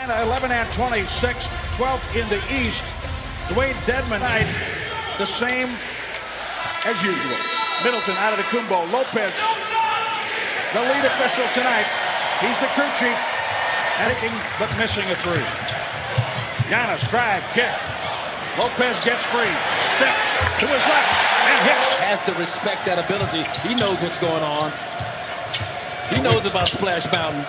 11 and 26, 12th in the East. Dwayne Dedman, the same as usual. Middleton out of the Kumbo. Lopez, the lead official tonight. He's the crew chief, anything but missing a three. Giannis, drive, kick. Lopez gets free, steps to his left, and hits. Has to respect that ability. He knows what's going on. He knows about Splash Mountain.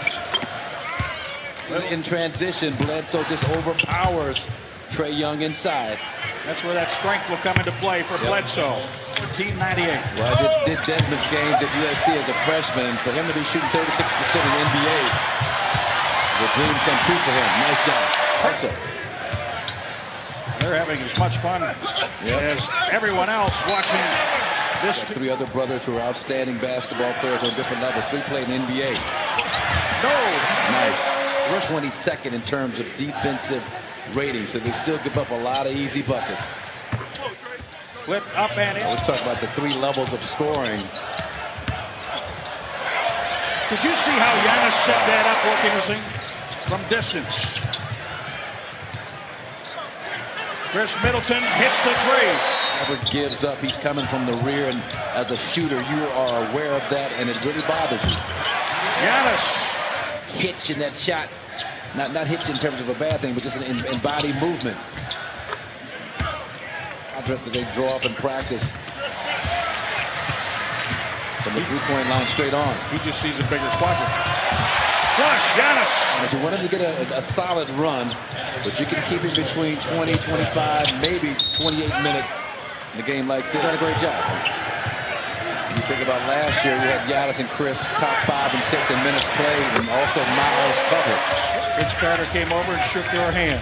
In transition, Bledsoe just overpowers Trae Young inside. That's where that strength will come into play for Bledsoe. 1498. Well, I did Dedman's games at USC as a freshman, and for him to be shooting 36% in the NBA, the dream come true for him. Nice job. Also, they're having as much fun as everyone else watching this. Three other brothers who are outstanding basketball players on different levels. Three played in the NBA. No. Nice. We're 22nd in terms of defensive rating, so they still give up a lot of easy buckets. Flip up and in. Let's talk about the three levels of scoring. Did you see how Giannis set that up working from distance? Chris Middleton hits the three. Never gives up. He's coming from the rear, and as a shooter, you are aware of that, and it really bothers you. Giannis. Hitch in that shot. Not hitch in terms of a bad thing, but just in body movement. That they draw up in practice. From the three-point line straight on. He just sees a bigger quadrant. Flush, Giannis. But you want him to get a solid run, but you can keep him between 20, 25, maybe 28 minutes in a game like this. Done a great job. You think about last year, you had Giannis and Chris top 5 and 6 in minutes played, and also Miles covered. Vince Carter came over and shook your hand.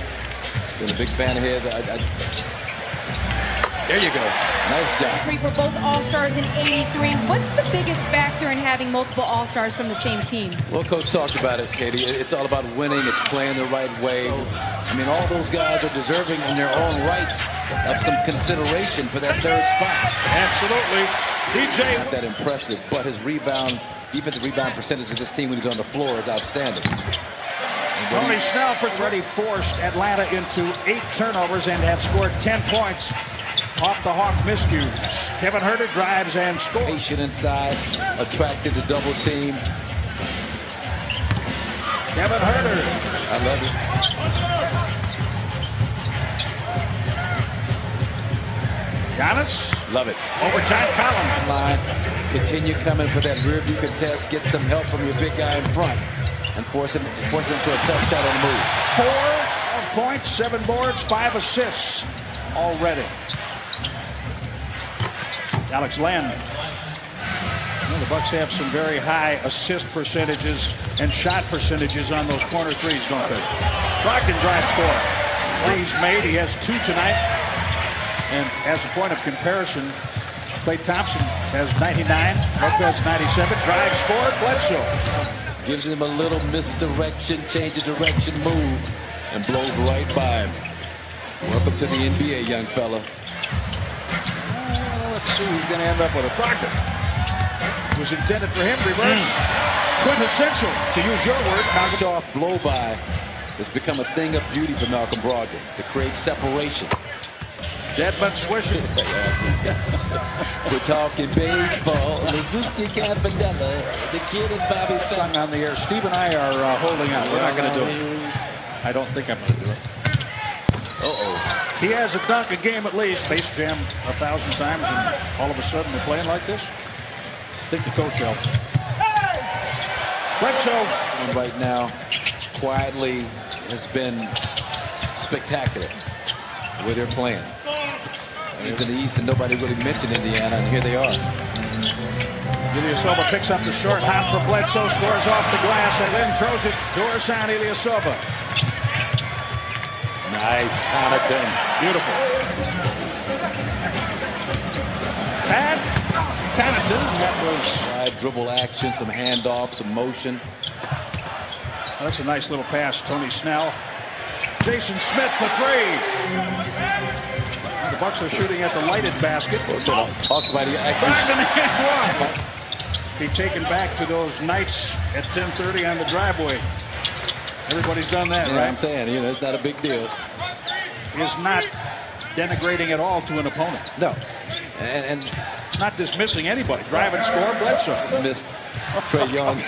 Been a big fan of his. There you go. Nice job. For both All-Stars in '83. What's the biggest factor in having multiple All-Stars from the same team? Well, Coach talked about it, Katie. It's all about winning. It's playing the right way. I mean, all those guys are deserving in their own rights of some consideration for that third spot. Absolutely. DJ. Not that impressive, but his defensive rebound percentage of this team when he's on the floor is outstanding. Tony Snell for already forced Atlanta into 8 turnovers and have scored 10 points off the Hawk miscues. Kevin Huerter drives and scores. Patient inside, attracted to double team. Kevin Huerter. I love it. Giannis. Love it. Overtime column. Line. Continue coming for that rear view contest. Get some help from your big guy in front. And force him to a tough shot on the move. 4 points, 7 boards, 5 assists already. Alex Len. Well, the Bucks have some very high assist percentages and shot percentages on those corner threes, don't they? Brogdon drive score. Threes made. He has 2 tonight. And as a point of comparison, Klay Thompson has 99. Lopez 97. Drive score. Bledsoe. Gives him a little misdirection, change of direction move, and blows right by him. Welcome to the NBA, young fella. Let's see who's going to end up with a Brogdon. It was intended for him. Reverse. Quintessential, to use your word. Knocked off blow by. It's become a thing of beauty for Malcolm Brogdon to create separation. Dedman swishes. We're talking baseball. Lazuski Campanella, the kid and Bobby Sung on the air. Steve and I are holding out. We're not going to do it. I don't think I'm going to do it. He has a dunk a game at least. Space Jam 1,000 times, and all of a sudden they're playing like this. I think the coach helps. Bledsoe. And right now, quietly has been spectacular where they're playing. In the East, and nobody really mentioned Indiana, and here they are. Ilyasova picks up the short hop for Bledsoe, scores off the glass, and then throws it to Ersan Ilyasova. Nice, Connaughton. Beautiful. Pat Connaughton, that was... Side dribble action, some handoff, some motion. That's a nice little pass, Tony Snell. Jason Smith for 3. The Bucks are shooting at the lighted basket. Hawks might Be taken back to those nights at 10:30 on the driveway. Everybody's done that, Yeah, right? I'm saying, it's not a big deal. Is not denigrating at all to an opponent. No. And not dismissing anybody. Drive and score, Bledsoe. Missed Trae Young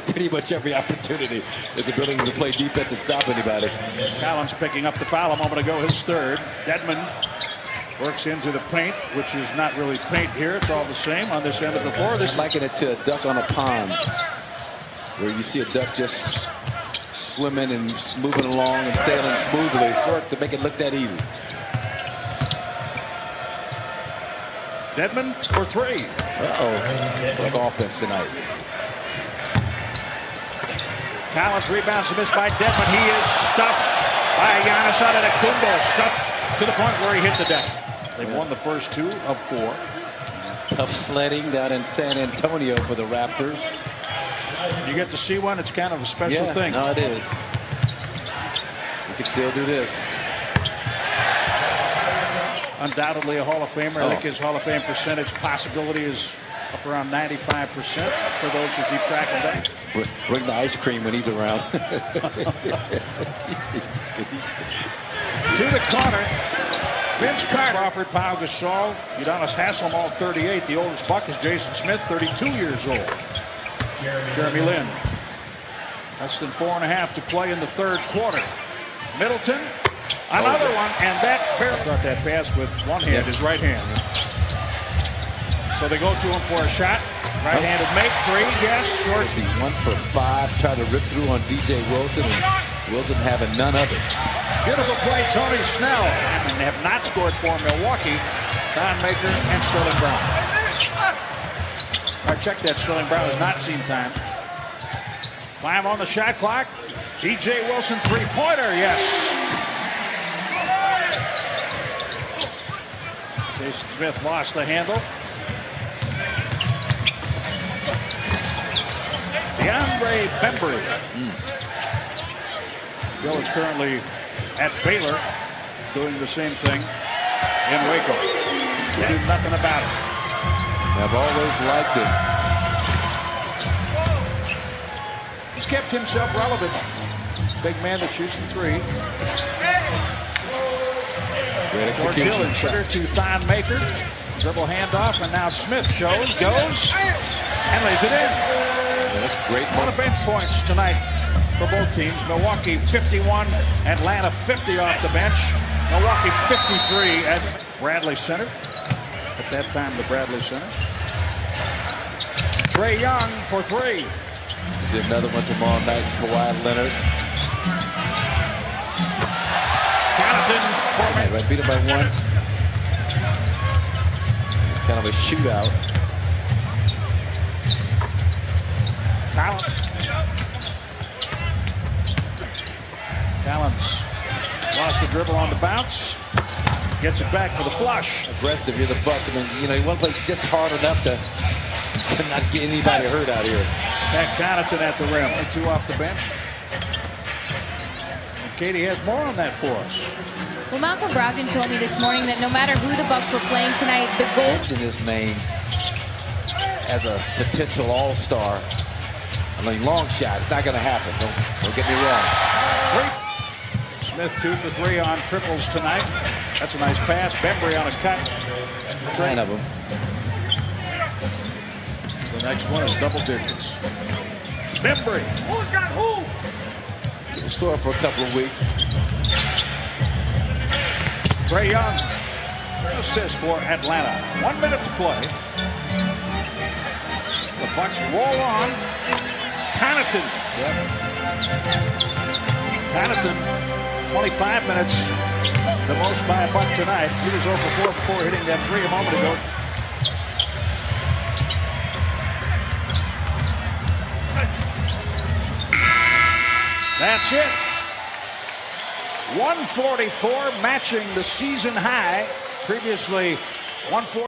pretty much every opportunity. His ability to play defense to stop anybody. Collins picking up the foul a moment ago, his third. Dedmon works into the paint, which is not really paint here. It's all the same on this end of the floor. This liken it to a duck on a pond, where you see a duck just swimming and moving along and sailing smoothly to make it look that easy. Dedmon for three. Like offense tonight. Collins rebounds and missed by Dedmon. He is stuffed by Giannis Antetokounmpo. Stuffed to the point where he hit the deck. They've won the first 2 of 4. Tough sledding down in San Antonio for the Raptors. You get to see one. It's kind of a special thing. No, it is. We can still do this. Undoubtedly a Hall of Famer. I think his Hall of Fame percentage possibility is up around 95% for those who keep track of that. Bring the ice cream when he's around. To the corner. Vince Carter offered Pau Gasol. Udonis Haslam, all 38. The oldest Buck is Jason Smith, 32 years old. Jeremy Lin. Less than 4.5 to play in the third quarter. Middleton. Another one, and that got that pass with one hand, his right hand. So they go to him for a shot. Right-handed make, 3, yes. Short. He 1 for 5, tried to rip through on DJ Wilson, and Wilson having none of it. Beautiful play, Tony Snell. And they have not scored for Milwaukee. Don Maker and Sterling Brown. All right, check that. Sterling Brown has not seen time. 5 on the shot clock. DJ Wilson, 3-pointer, yes. Jason Smith lost the handle. DeAndre Bembry. Bill is currently at Baylor doing the same thing in Waco. They do nothing about it. I've always liked him. He's kept himself relevant. Big man that shoots the 3. Great execution. execution. To Thon Maker. Dribble handoff, and now Smith goes, and lays it in. Yeah, that's great. A lot of bench points tonight for both teams. Milwaukee 51, Atlanta 50 off the bench. Milwaukee 53 at Bradley Center. At that time, the Bradley Center. Trae Young for 3. See another one tomorrow night, Kawhi Leonard. Right, beat him by 1. Kind of a shootout. Collins lost the dribble on the bounce. Gets it back for the flush. Aggressive, you're the Bucks. I mean, you want to play just hard enough to not get anybody hurt out here. Pat Connaughton at the rim. 2 off the bench. And Katie has more on that for us. Well, Malcolm Brogdon told me this morning that no matter who the Bucks were playing tonight, the goal. Mention his name as a potential all-star. I mean, long shot. It's not going to happen. Don't get me wrong. Smith 2 for 3 on triples tonight. That's a nice pass. Bembry on a cut. 9 of them. The next one is double digits. Bembry. Who's got who? He was sore for a couple of weeks. Trae Young, assist for Atlanta. 1 minute to play. The Bucks roll on. Connaughton. Connaughton, 25 minutes, the most by a Buck tonight. He was over 4 before hitting that 3 a moment ago. That's it. 144, matching the season high. Previously 140.